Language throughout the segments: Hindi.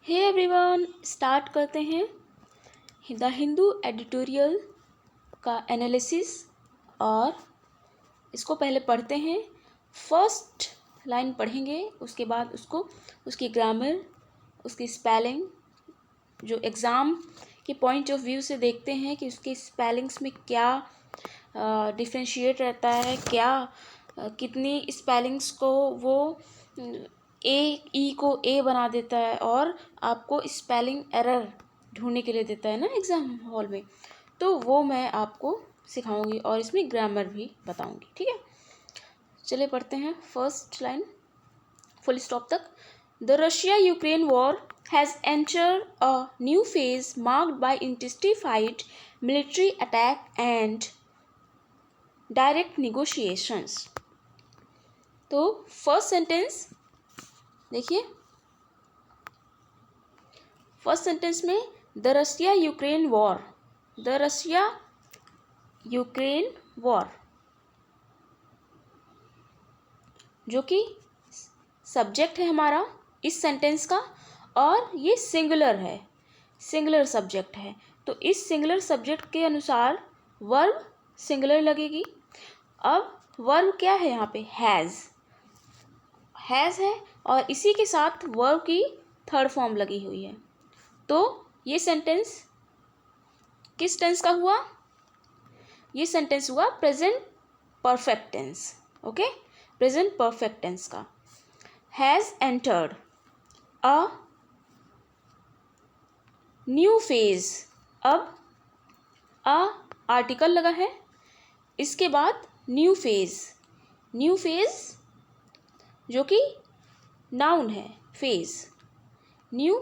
हे एवरीवन, स्टार्ट करते हैं द हिंदू एडिटोरियल का एनालिसिस। और इसको पहले पढ़ते हैं। फर्स्ट लाइन पढ़ेंगे, उसके बाद उसकी ग्रामर, उसकी स्पेलिंग, जो एग्ज़ाम के पॉइंट ऑफ व्यू से देखते हैं कि उसके स्पेलिंग्स में क्या डिफ्रेंशिएट रहता है, क्या कितनी स्पेलिंग्स को वो ई को ए बना देता है और आपको स्पेलिंग एरर ढूंढने के लिए देता है ना एग्ज़ाम हॉल में। तो वो मैं आपको सिखाऊंगी और इसमें ग्रामर भी बताऊंगी। ठीक है, चलिए पढ़ते हैं फर्स्ट लाइन फुल स्टॉप तक। The Russia Ukraine war has entered a new phase marked by intensified military attack and direct negotiations. तो फर्स्ट सेंटेंस देखिए, फर्स्ट सेंटेंस में the Russia Ukraine war, the Russia Ukraine war, जो कि सब्जेक्ट है हमारा इस सेंटेंस का, और ये सिंगुलर है, सिंगुलर सब्जेक्ट है। तो इस सिंगुलर सब्जेक्ट के अनुसार वर्ब सिंगुलर लगेगी। अब वर्ब क्या है यहाँ पे? हैज़ है और इसी के साथ वर्ब की थर्ड फॉर्म लगी हुई है। तो ये सेंटेंस किस टेंस का हुआ? ये सेंटेंस हुआ present perfect tense. Okay, present perfect tense का। Has entered a new phase, अब अ आर्टिकल लगा है, इसके बाद न्यू फेज, न्यू फेज जो कि नाउन है, phase, new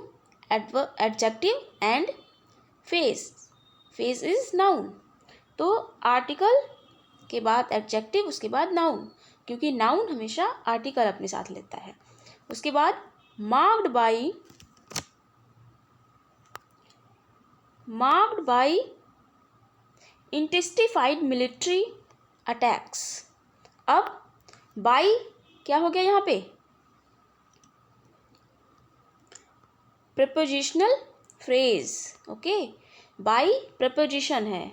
adjective and phase, phase is noun. तो आर्टिकल के बाद एडजेक्टिव, उसके बाद नाउन, क्योंकि नाउन हमेशा आर्टिकल अपने साथ लेता है। उसके बाद marked by intensified military attacks. अब बाई क्या हो गया यहाँ पे? Prepositional phrase. Okay, by preposition है,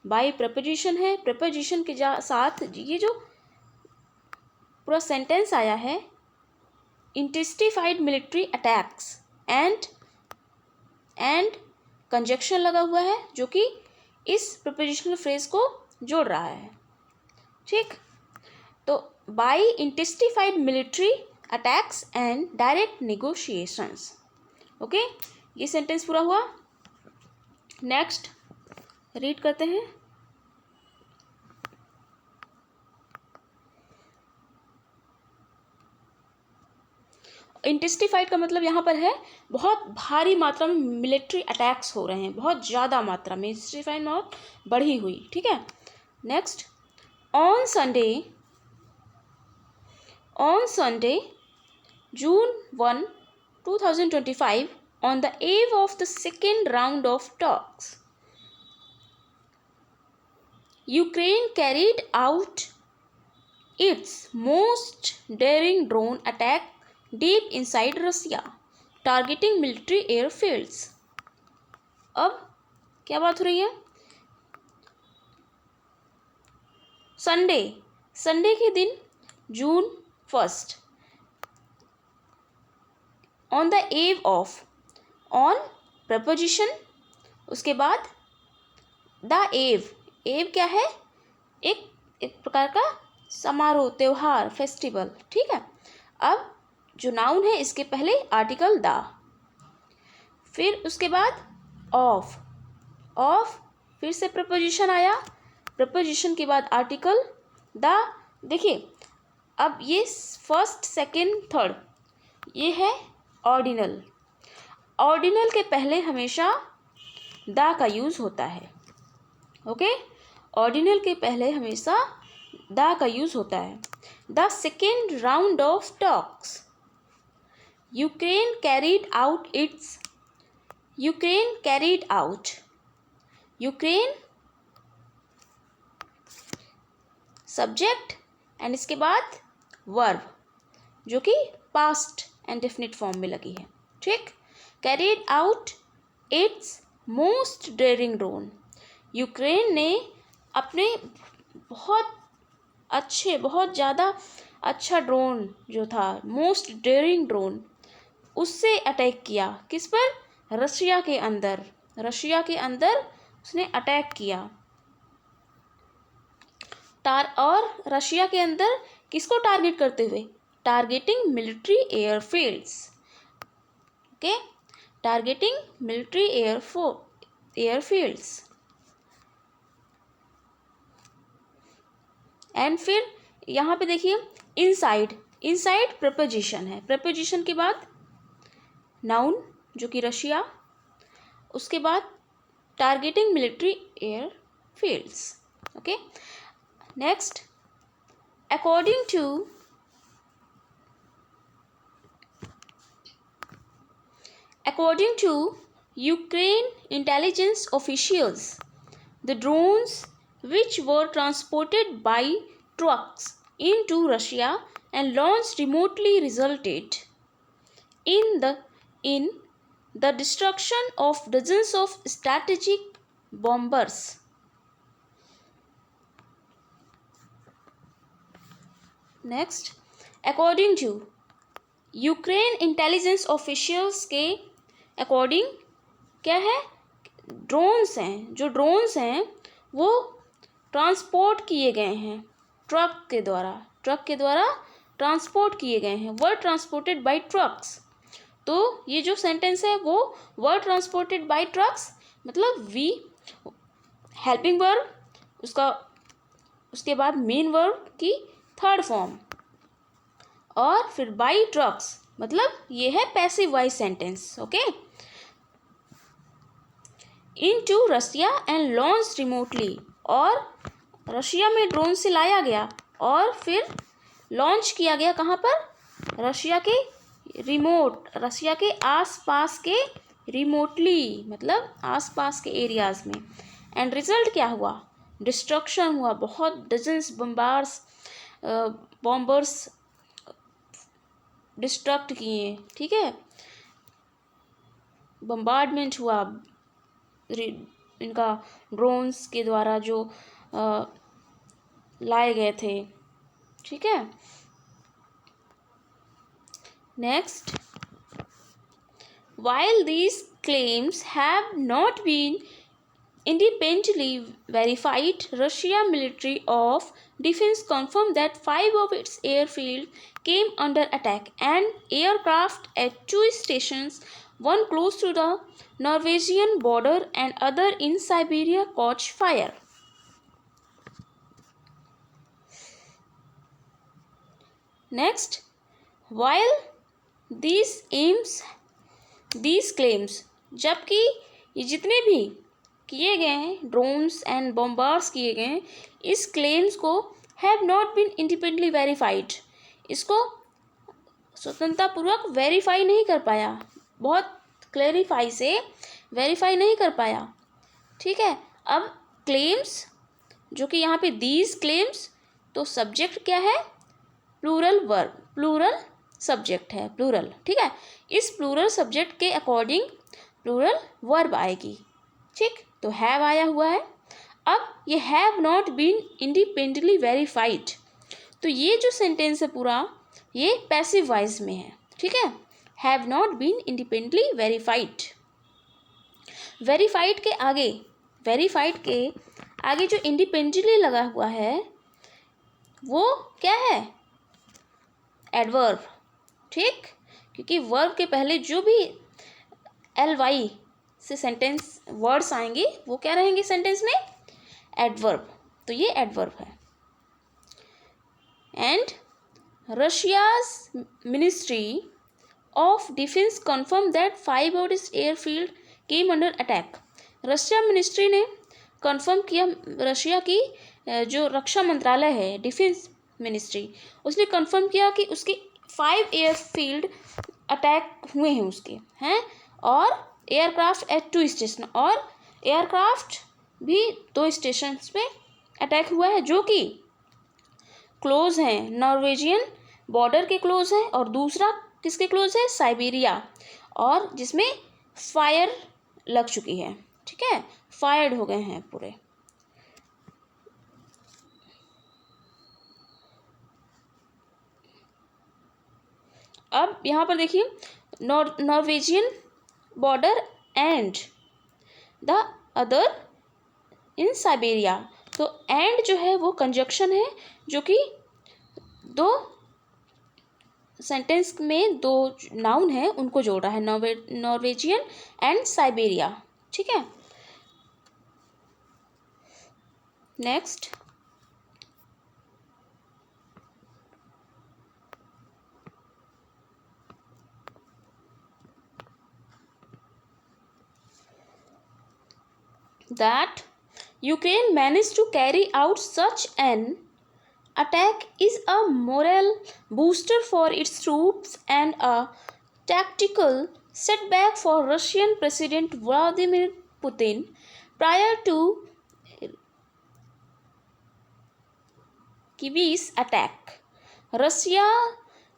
बाई प्रीपोजिशन है। प्रीपोजिशन के साथ ये जो पूरा सेंटेंस आया है, intensified military attacks and conjunction लगा हुआ है, जो कि इस प्रीपोजिशनल फ्रेज को जोड़ रहा है। ठीक, तो by intensified military attacks and direct negotiations. Okay, ये सेंटेंस पूरा हुआ। नेक्स्ट रीड करते हैं। इंटेंसिफाइड का मतलब यहाँ पर है बहुत भारी मात्रा में मिलिट्री अटैक्स हो रहे हैं, बहुत ज़्यादा मात्रा में, इंटेंसिफाइड और बढ़ी हुई। ठीक है, next. On Sunday June 1, 2025, on the eve of the second round of talks, Ukraine carried out its most daring drone attack deep inside Russia, targeting military airfields. अब क्या बात हो रही है? संडे के दिन June 1, on the above of, on preposition, उसके बाद द एव क्या है? एक प्रकार का समारोह, त्योहार, फेस्टिवल। ठीक है, अब जो नाउन है इसके पहले आर्टिकल द, फिर उसके बाद ऑफ, फिर से प्रपोजिशन आया, प्रपोजिशन के बाद आर्टिकल द। देखिए, अब ये फर्स्ट, सेकंड, थर्ड, ये है ऑर्डिनल। ऑर्डिनल के पहले हमेशा द का यूज़ होता है। ओके, ऑर्डिनल के पहले हमेशा द का यूज़ होता है। The second round of talks, Ukraine carried out, Ukraine subject and इसके बाद वर्ब, जो कि पास्ट एंड डेफिनिट फॉर्म में लगी है। ठीक, carried out its most daring drone. Ukraine ने अपने बहुत ज़्यादा अच्छा ड्रोन जो था, मोस्ट डेयरिंग ड्रोन, उससे अटैक किया। किस पर? रशिया के अंदर उसने अटैक किया। और रशिया के अंदर किसको टारगेट करते हुए? Targeting military airfields. Okay, targeting military airfields. And फिर यहाँ पे देखिए इनसाइड प्रपोजिशन है। प्रपोजिशन के बाद नाउन जो कि रशिया, उसके बाद targeting military airfields. Okay, next, according to Ukraine intelligence officials, the drones which were transported by trucks into Russia and launched remotely resulted in the destruction of dozens of strategic bombers. Next, according to Ukraine intelligence officials के अकॉर्डिंग क्या है? जो ड्रोन्स हैं वो ट्रांसपोर्ट किए गए हैं ट्रक के द्वारा ट्रांसपोर्ट किए गए हैं। वर ट्रांसपोर्टेड बाय ट्रक्स। तो ये जो सेंटेंस है वो वर ट्रांसपोर्टेड बाय ट्रक्स मतलब वी हेल्पिंग वर्ब, उसके बाद मेन वर्ब की थर्ड फॉर्म, और फिर बाई ट्रक्स मतलब ये है passive voice sentence. Okay, into Russia and launch remotely, और रशिया में ड्रोन से लाया गया और फिर लॉन्च किया गया कहाँ पर? रशिया के आसपास के रिमोटली मतलब आसपास के एरियाज में। एंड रिजल्ट क्या हुआ? डिस्ट्रक्शन हुआ, बहुत डजन्स बॉम्बर्स डिस्ट्रक्ट किए। ठीक है, बम्बार्डमेंट हुआ इनका ड्रोन्स के द्वारा जो लाए गए थे। ठीक है, next, while these claims have not been independently verified, Russia Ministry of Defense confirmed that 5 of its airfields came under attack and aircraft at 2 stations, one close to the Norwegian border and other in Siberia, caught fire. Next, while these claims, जबकि ये जितने भी किए गए हैं ड्रोन्स एंड बॉम्बार्स किए गए हैं, इस क्लेम्स को have not been independently verified, इसको स्वतंत्रतापूर्वक वेरीफाई नहीं कर पाया, बहुत क्लैरिफाई से वेरीफाई नहीं कर पाया। ठीक है, अब क्लेम्स जो कि यहाँ पे दीज क्लेम्स, तो सब्जेक्ट क्या है? प्लूरल वर्ब, प्लूरल सब्जेक्ट है, प्लूरल। ठीक है, इस प्लूरल सब्जेक्ट के अकॉर्डिंग प्लूरल वर्ब आएगी। ठीक, तो हैव आया हुआ है। अब ये have not been independently verified, तो ये जो सेंटेंस है पूरा ये पैसिव वॉइस में है। ठीक है, have not been independently verified. Verified के आगे जो इंडिपेंडेंटली लगा हुआ है वो क्या है? एडवर्ब। ठीक, क्योंकि वर्ब के पहले जो भी ly से सेंटेंस वर्ड्स आएंगे वो क्या रहेंगे सेंटेंस में? एडवर्ब। तो ये एडवर्ब है। And Russia's ministry of defence confirm that 5 of its airfield came under attack. Russia ministry ने कंफर्म किया, रशिया की जो रक्षा मंत्रालय है, डिफेंस मिनिस्ट्री, उसने कंफर्म किया कि उसके 5 एयरफील्ड अटैक हुए हैं उसके हैं, और एयरक्राफ्ट एट 2 स्टेशन, और एयरक्राफ्ट भी 2 स्टेशन पे अटैक हुआ है जो कि क्लोज हैं, नॉर्वेजियन बॉर्डर के क्लोज है, और दूसरा किसके क्लोज है? साइबेरिया। और जिसमें फायर लग चुकी है, ठीक है, फायर्ड हो गए हैं पूरे। अब यहाँ पर देखिए, Norwegian border and the other in Siberia. तो एंड जो है वो कंजक्शन है, जो कि दो सेंटेंस में दो नाउन है उनको जोड़ रहा है, नॉर्वेजियन एंड साइबेरिया, ठीक है। Next, that Ukraine managed to carry out such an attack is a morale booster for its troops and a tactical setback for Russian President Vladimir Putin. Prior to Kyiv's attack, Russia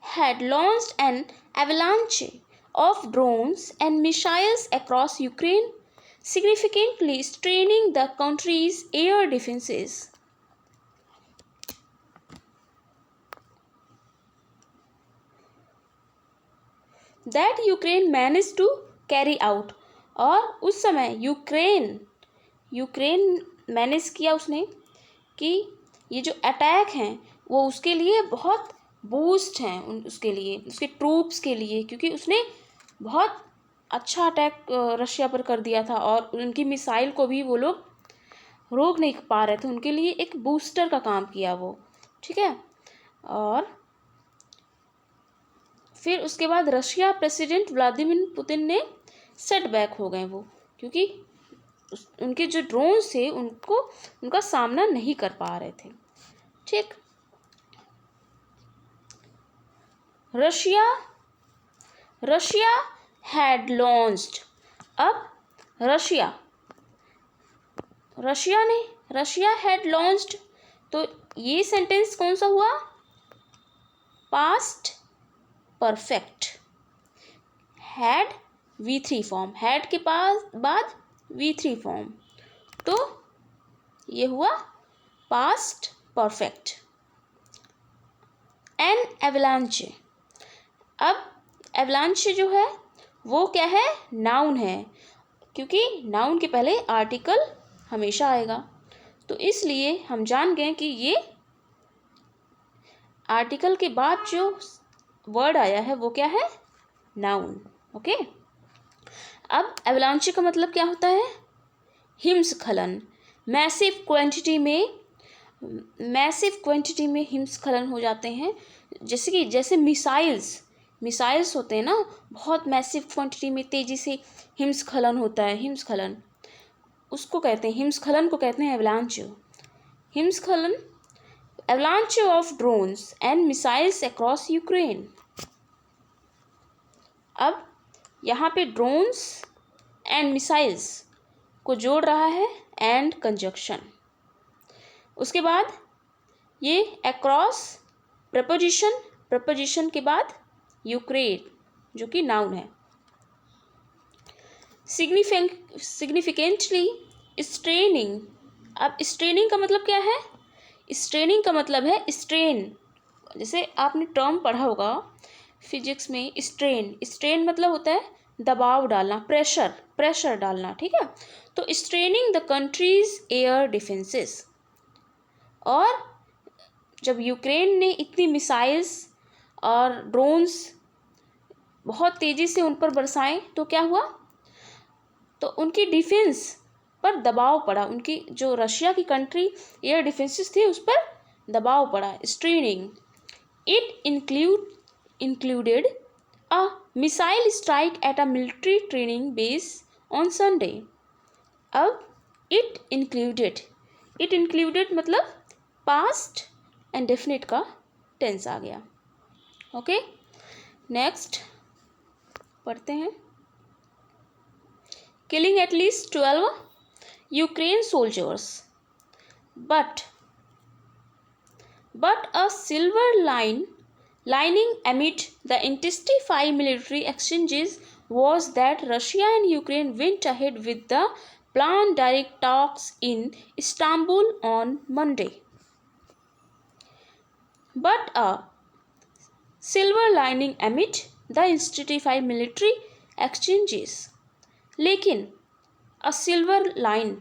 had launched an avalanche of drones and missiles across Ukraine, significantly straining the country's air defenses. That Ukraine managed to carry out, और उस समय यूक्रेन मैनेज किया उसने कि ये जो अटैक हैं वो उसके लिए बहुत बूस्ट हैं, उसके लिए, उसके ट्रूप्स के लिए, क्योंकि उसने बहुत अच्छा अटैक रशिया पर कर दिया था और उनकी मिसाइल को भी वो लोग रोक नहीं पा रहे थे, उनके लिए एक बूस्टर का काम किया वो, ठीक है। और फिर उसके बाद रशिया प्रेसिडेंट व्लादिमीर पुतिन ने सेटबैक हो गए वो, क्योंकि उनके जो ड्रोन्स थे उनका सामना नहीं कर पा रहे थे, ठीक। Russia had launched. अब रशिया हैड लॉन्च्ड, तो ये सेंटेंस कौन सा हुआ? Past perfect. Had V3 form, had के बाद V3 फॉर्म, तो ये हुआ पास्ट परफेक्ट। एन एवलांचे। अब एवलांचे जो है वो क्या है? नाउन है, क्योंकि नाउन के पहले आर्टिकल हमेशा आएगा, तो इसलिए हम जान गए कि ये आर्टिकल के बाद जो वर्ड आया है वो क्या है? Noun, okay. अब एवलांचे का मतलब क्या होता है? हिमस्खलन। मैसिव क्वांटिटी में हिमस्खलन हो जाते हैं, जैसे मिसाइल्स होते हैं ना, बहुत मैसिव क्वांटिटी में तेजी से हिमस्खलन होता है, हिमस्खलन उसको कहते हैं, हिमस्खलन को कहते हैं एवलांच। हिमस्खलन, avalanche of drones and missiles across Ukraine। अब यहाँ पे ड्रोन्स एंड मिसाइल्स को जोड़ रहा है एंड कंजक्शन। उसके बाद ये अक्रॉस प्रपोजिशन के बाद यूक्रेन जो कि नाउन है। Significantly straining. अब स्ट्रेनिंग का मतलब क्या है? स्ट्रेनिंग का मतलब है स्ट्रेन, जैसे आपने टर्म पढ़ा होगा फिजिक्स में, स्ट्रेन मतलब होता है दबाव डालना, प्रेशर डालना, ठीक है। तो straining the countries air defences. और जब यूक्रेन ने इतनी मिसाइल्स और ड्रोन्स बहुत तेज़ी से उन पर बरसाएं तो क्या हुआ? तो उनकी डिफेंस पर दबाव पड़ा, उनकी जो रशिया की कंट्री एयर डिफेंसेस थे उस पर दबाव पड़ा। Straining it included a missile strike at a military training base on Sunday. अब इट इंक्लूडेड मतलब पास्ट एंड डेफिनेट का टेंस आ गया, ओके। नेक्स्ट पढ़ते हैं। Killing at least 12 Ukraine soldiers, but a silver lining amid the intensifying military exchanges was that Russia and Ukraine went ahead with the planned direct talks in Istanbul on Monday. But a silver lining amid the intensified military exchanges. लेकिन a silver lining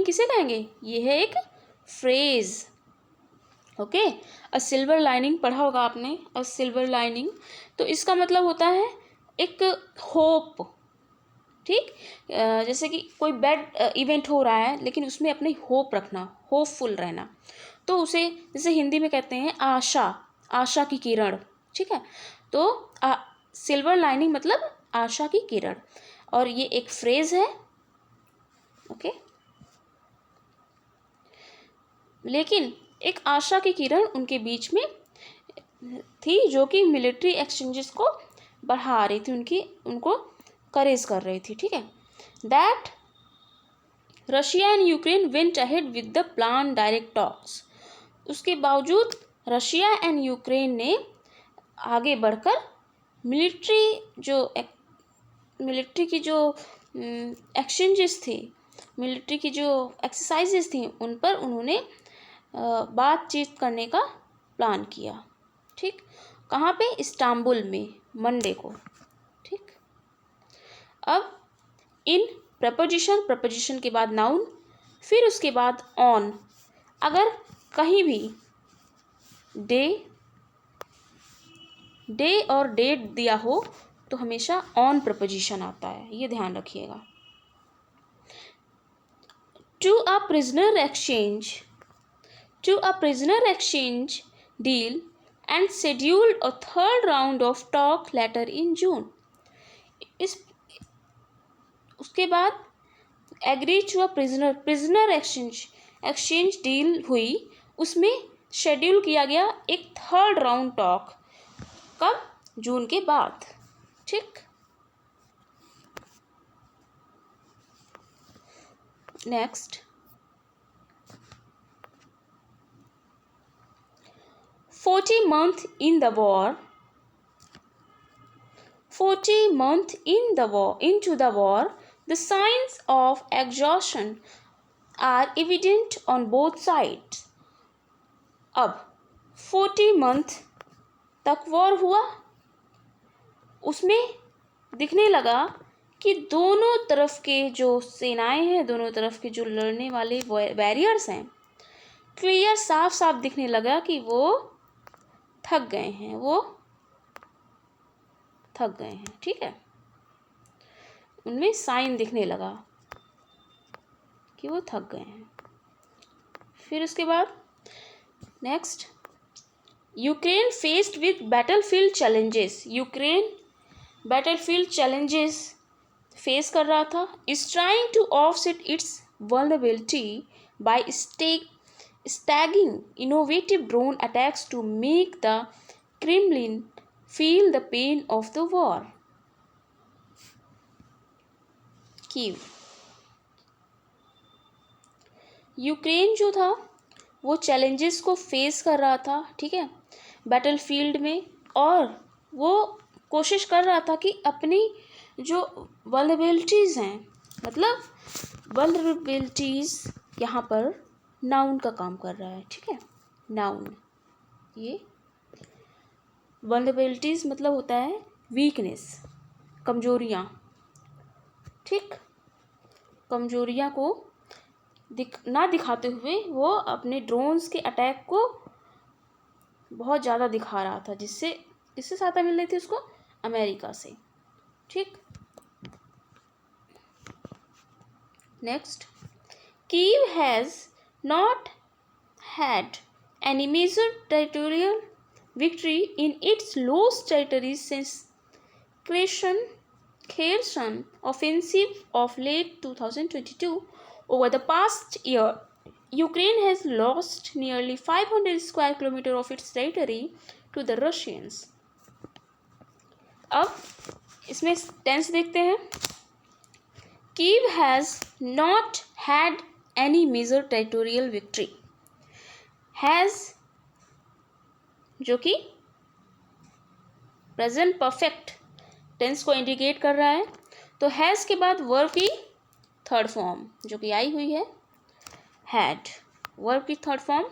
किसे कहेंगे? ये है एक फ्रेज. ओके, अ सिल्वर लाइनिंग पढ़ा होगा आपने, अ सिल्वर लाइनिंग. तो इसका मतलब होता है एक होप. ठीक, जैसे कि कोई बैड इवेंट हो रहा है लेकिन उसमें अपनी होप रखना, होपफुल रहना, तो उसे जैसे हिंदी में कहते हैं आशा की किरण. ठीक है, तो सिल्वर लाइनिंग मतलब आशा की किरण, और ये एक फ्रेज है. ओके, लेकिन एक आशा की किरण उनके बीच में थी जो कि मिलिट्री एक्सचेंजेस को बढ़ा रही थी, उनको करेज कर रही थी. ठीक है, that Russia and Ukraine went ahead with the plan direct talks. उसके बावजूद रशिया एंड यूक्रेन ने आगे बढ़कर मिलिट्री की जो एक्सचेंजेस थी, मिलिट्री की जो एक्सरसाइजेस थी, उन पर उन्होंने बातचीत करने का प्लान किया. ठीक, कहाँ पे? इस्तांबुल में, मंडे को. ठीक, अब इन प्रपोजिशन के बाद नाउन, फिर उसके बाद ऑन. अगर कहीं भी डे और डेट दिया हो तो हमेशा ऑन प्रपोजिशन आता है, ये ध्यान रखिएगा. To a prisoner exchange deal and scheduled a third round of talk later in June. उसके बाद agree to a prisoner exchange deal हुई, उसमें शेड्यूल किया गया एक थर्ड राउंड टॉक. कब? जून के बाद. ठीक, next 40 months into the war, the signs of exhaustion are evident on both sides. अब 40 month तक वॉर हुआ, उसमें दिखने लगा कि दोनों तरफ के जो सेनाएं हैं, दोनों तरफ के जो लड़ने वाले वॉरियर्स हैं, क्लियर साफ दिखने लगा कि वो थक गए हैं. ठीक है, उनमें साइन दिखने लगा कि वो थक गए हैं. फिर उसके बाद next, Ukraine faced with battlefield challenges face कर रहा था. Is trying to offset its vulnerability by staging innovative drone attacks to make the Kremlin feel the pain of the war. Kyiv, Ukraine जो था वो चैलेंजेस को फेस कर रहा था. ठीक है, बैटलफील्ड में, और वो कोशिश कर रहा था कि अपनी जो वल्नरेबिलिटीज़ हैं, मतलब वल्नरेबिलिटीज़ यहाँ पर नाउन का काम कर रहा है. ठीक है, नाउन, ये वल्नरेबिलिटीज़ मतलब होता है वीकनेस, कमजोरियाँ. ठीक, कमजोरियाँ को ना दिखाते हुए वो अपने ड्रोन्स के अटैक को बहुत ज़्यादा दिखा रहा था, जिससे सहायता मिल रही थी उसको अमेरिका से. ठीक, next, Kyiv has not had any major territorial victory in its lost territories since Kherson offensive of late 2022. Over the past year, Ukraine has lost nearly 500 square kilometers of its territory to the Russians. अब इसमें टेंस देखते हैं. Kyiv has not had any major territorial victory. has जो कि प्रेजेंट परफेक्ट टेंस को इंडिकेट कर रहा है। तो हैज़ के बाद वर्ब की थर्ड फॉर्म जो कि आई हुई है हैड, वर्ब की थर्ड फॉर्म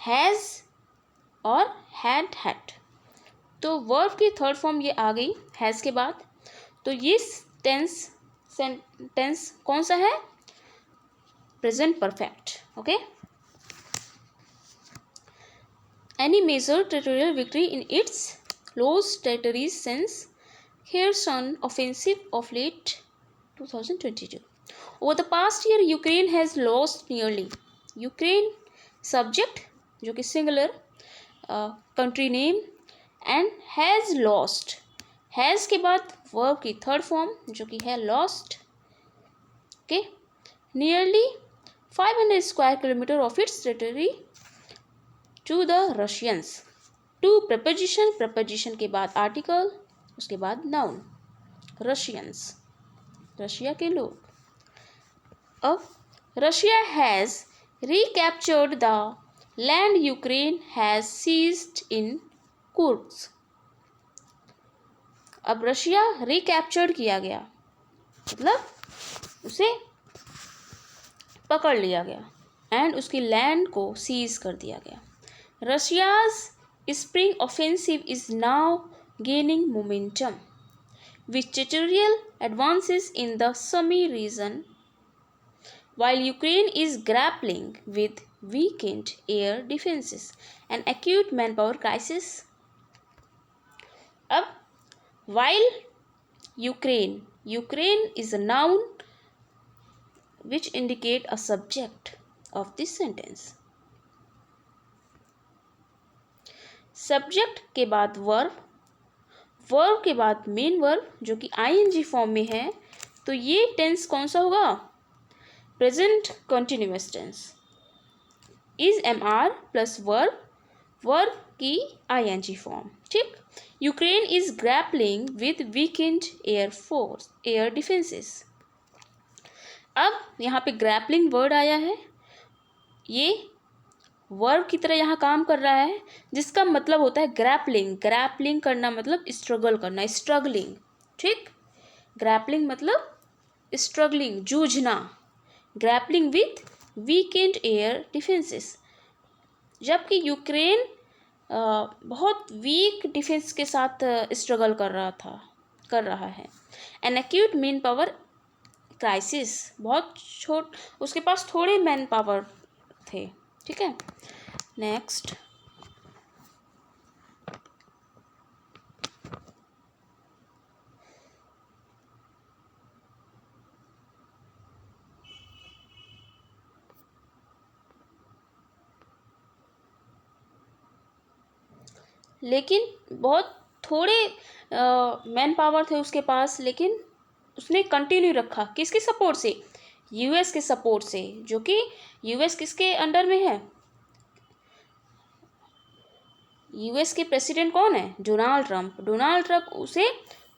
हैज़ और हैड। तो वर्ब की थर्ड फॉर्म ये आ गई हैज़ के बाद। तो ये टेंस कौन सा है? Present perfect. Okay. Any major territorial victory in its lost territories since Kherson offensive of late 2022. Over the past year, Ukraine has lost nearly. Ukraine subject जो कि singular country name and has lost. Has के बाद verb की third form जो कि है lost. Okay. Nearly 500 square kilometer of its territory to the Russians. To preposition, preposition के बाद article, उसके बाद noun. Russians, रशिया के लोग. अब Russia has recaptured the land Ukraine has seized in Kursk. अब रशिया रिकैप्चर्ड किया गया मतलब उसे पकड़ लिया गया एंड उसकी लैंड को सीज कर दिया गया. Russia's spring offensive is now gaining momentum with territorial advances in the Sumy region, while Ukraine is grappling with weakened air defenses and acute manpower crisis. अब while Ukraine is a noun which indicate a subject of this sentence. Subject के बाद वर्ब, वर्ब के बाद मेन वर्ब जो कि आईएनजी फॉर्म में है. तो ये टेंस कौन सा होगा? Present continuous tense. Is am are plus verb, verb की आईएनजी फॉर्म. ठीक. Ukraine is grappling with weakened air defences. अब यहाँ पे ग्रैपलिंग वर्ड आया है, ये वर्ब की तरह यहाँ काम कर रहा है जिसका मतलब होता है ग्रैपलिंग. ग्रैपलिंग करना मतलब स्ट्रगल करना, स्ट्रगलिंग. ठीक. ग्रैपलिंग मतलब स्ट्रगलिंग, जूझना. Grappling with weekend air defences. जबकि यूक्रेन बहुत वीक डिफेंस के साथ स्ट्रगल कर रहा है. An acute man power crisis, बहुत उसके पास थोड़े मैन पावर थे. ठीक है. नेक्स्ट, लेकिन बहुत थोड़े मैन पावर थे उसके पास, लेकिन उसने कंटिन्यू रखा. किसके सपोर्ट से? यूएस के सपोर्ट से. जो कि यूएस किसके अंडर में है? यूएस के प्रेसिडेंट कौन है? Donald Trump. डोनाल्ड ट्रंप उसे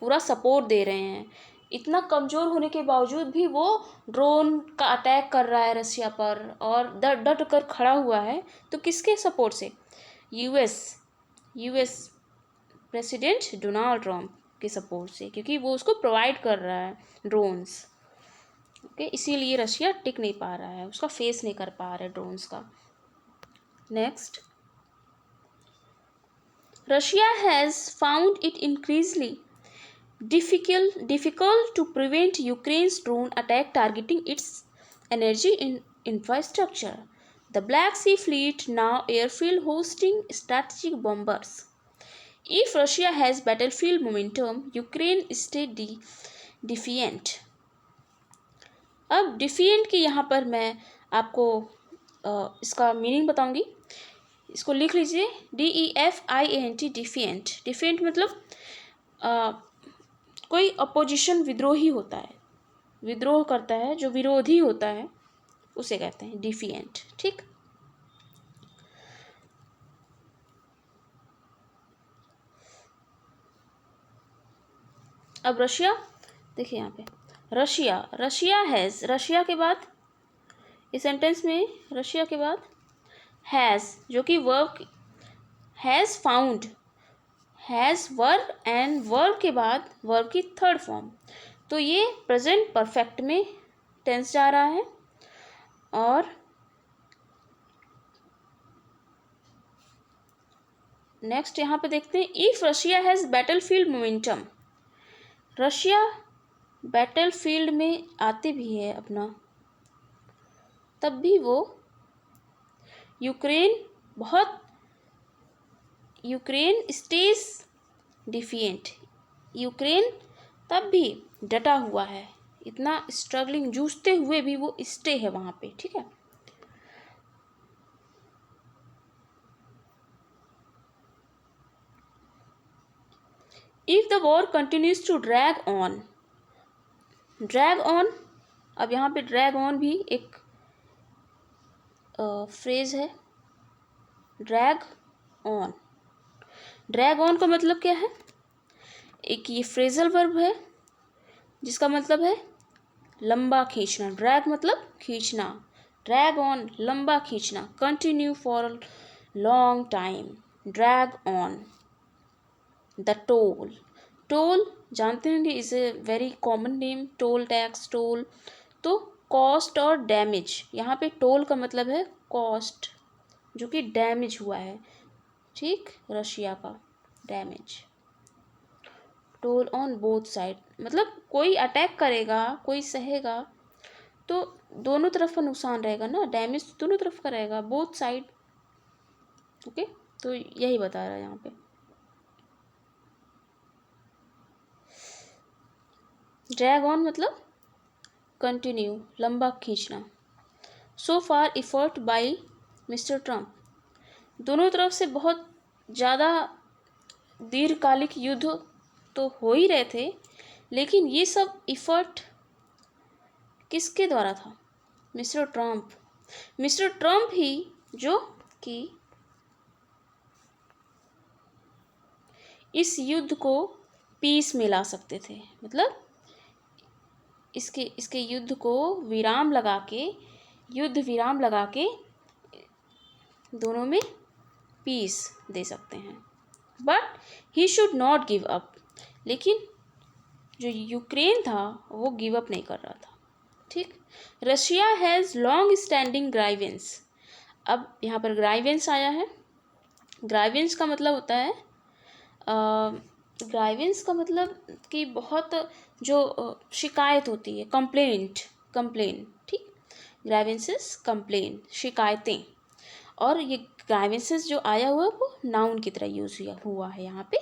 पूरा सपोर्ट दे रहे हैं. इतना कमज़ोर होने के बावजूद भी वो ड्रोन का अटैक कर रहा है रशिया पर और डट कर खड़ा हुआ है. तो किसके सपोर्ट से? यूएस प्रेसिडेंट डोनाल्ड ट्रंप के सपोर्ट से, क्योंकि वो उसको प्रोवाइड कर रहा है ड्रोन्स. ओके. इसीलिए रशिया टिक नहीं पा रहा है, उसका फेस नहीं कर पा रहा है ड्रोन्स का. Next, Russia has found it increasingly difficult to prevent Ukraine's drone attack targeting its energy infrastructure. The Black Sea Fleet now airfield hosting strategic bombers. If Russia has battlefield momentum, Ukraine stayed defiant. अब डिफिएंट की यहाँ पर मैं आपको इसका मीनिंग बताऊंगी. इसको लिख लीजिए, DEFIANT. डिफिएंट. डिफिएंट मतलब कोई अपोजिशन, विद्रोही होता है, विद्रोह करता है, जो विरोधी होता है उसे कहते हैं डिफिएंट. ठीक. अब रशिया देखिए यहाँ पे, रशिया हैज़, रशिया के बाद इस सेंटेंस में रशिया के बाद हैज़ जो कि verb has found. Has verb and verb के बाद वर्ब की थर्ड फॉर्म, तो ये प्रेजेंट परफेक्ट में टेंस जा रहा है। और नेक्स्ट यहाँ पे देखते हैं, if Russia has battlefield momentum, Russia battlefield में आते भी है अपना, तब भी वो यूक्रेन स्टेज डिफिएंट, यूक्रेन तब भी डटा हुआ है, इतना स्ट्रगलिंग जूझते हुए भी वो स्टे है वहाँ पे, ठीक है। If the war continues to drag on, अब यहाँ पे ड्रैग ऑन भी एक फ्रेज है, ड्रैग ऑन का मतलब क्या है, एक ये फ्रेजल वर्ब है जिसका मतलब है लंबा खींचना, ड्रैग मतलब खींचना, ड्रैग ऑन लंबा खींचना, continue for long time, drag on. The toll जानते होंगे, is a very common name, toll tax, toll, तो कॉस्ट और डैमेज, यहाँ पे टोल का मतलब है कॉस्ट, जो कि डैमेज हुआ है, ठीक, रशिया का damage, toll on both side, मतलब कोई अटैक करेगा, कोई सहेगा तो दोनों तरफ का नुकसान रहेगा ना, डैमेज दोनों तरफ का रहेगा, बोथ साइड, ओके, तो यही बता रहा है यहाँ पे। ड्रैग ऑन मतलब कंटिन्यू, लंबा खींचना। सो फार एफर्ट बाय मिस्टर ट्रम्प, दोनों तरफ से बहुत ज़्यादा दीर्घकालिक युद्ध तो हो ही रहे थे, लेकिन ये सब एफर्ट किसके द्वारा था, मिस्टर ट्रम्प ही जो कि इस युद्ध को पीस में ला सकते थे, मतलब इसके युद्ध को विराम लगा के दोनों में पीस दे सकते हैं। But he should not give up, लेकिन जो यूक्रेन था वो गिव अप नहीं कर रहा था, ठीक। रशिया हैज़ लॉन्ग स्टैंडिंग ग्राइवेंस, अब यहाँ पर ग्राइवेंस आया है, ग्राइवेंस का मतलब होता है ग्राइवेंस का मतलब कि बहुत जो शिकायत होती है, कंप्लेन, ठीक, ग्राइवेंसेस कंप्लेन, शिकायतें, और ये ग्राइवेंसेस जो आया हुआ वो नाउन की तरह यूज हुआ है यहाँ पे।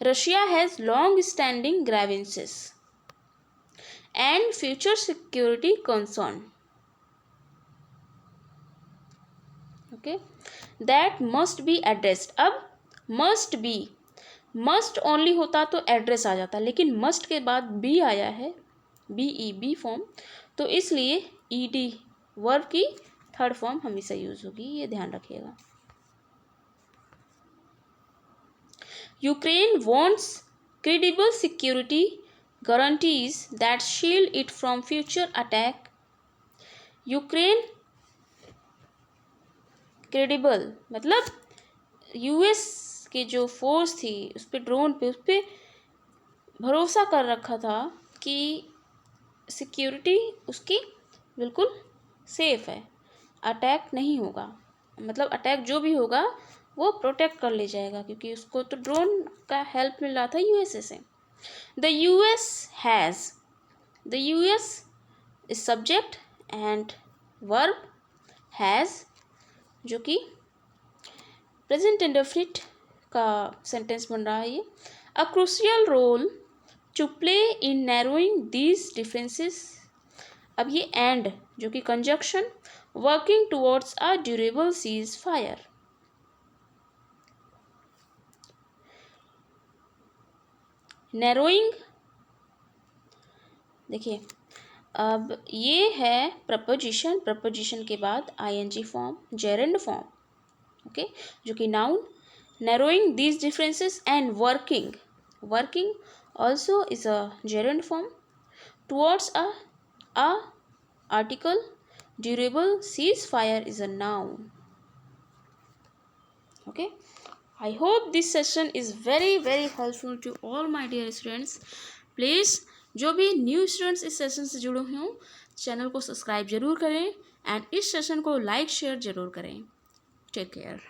Russia has long standing grievances and future security concern, okay, that must be addressed. अब मस्ट ओनली होता तो एड्रेस आ जाता, लेकिन मस्ट के बाद बी आया है, बी फॉर्म, तो इसलिए ईडी वर्ब की थर्ड फॉर्म हमेशा यूज होगी, ये ध्यान रखिएगा। Ukraine wants credible security guarantees that shield it from future attack. Ukraine credible मतलब यूएस की जो फोर्स थी उस पर ड्रोन पे, उस पर भरोसा कर रखा था कि सिक्योरिटी उसकी बिल्कुल सेफ है, अटैक नहीं होगा, मतलब अटैक जो भी होगा वो प्रोटेक्ट कर ले जाएगा, क्योंकि उसको तो ड्रोन का हेल्प मिल रहा था यूएसए से। The US is subject and verb has, जो कि प्रेजेंट इंडेफिनिट का सेंटेंस बन रहा है ये, a crucial role to play in narrowing these differences. अब ये एंड जो कि conjunction, working towards a durable ceasefire, narrowing, देखिए अब ये है प्रपोजिशन के बाद ING form, gerund form, okay, जो कि noun, narrowing these differences and working also is a gerund form, towards a article, durable ceasefire is a noun, okay। I hope this session is very very helpful to all my dear students. Please जो भी न्यू स्टूडेंट्स इस सेशन से जुड़े हों चैनल को सब्सक्राइब जरूर करें एंड इस सेशन को लाइक शेयर जरूर करें. Take care.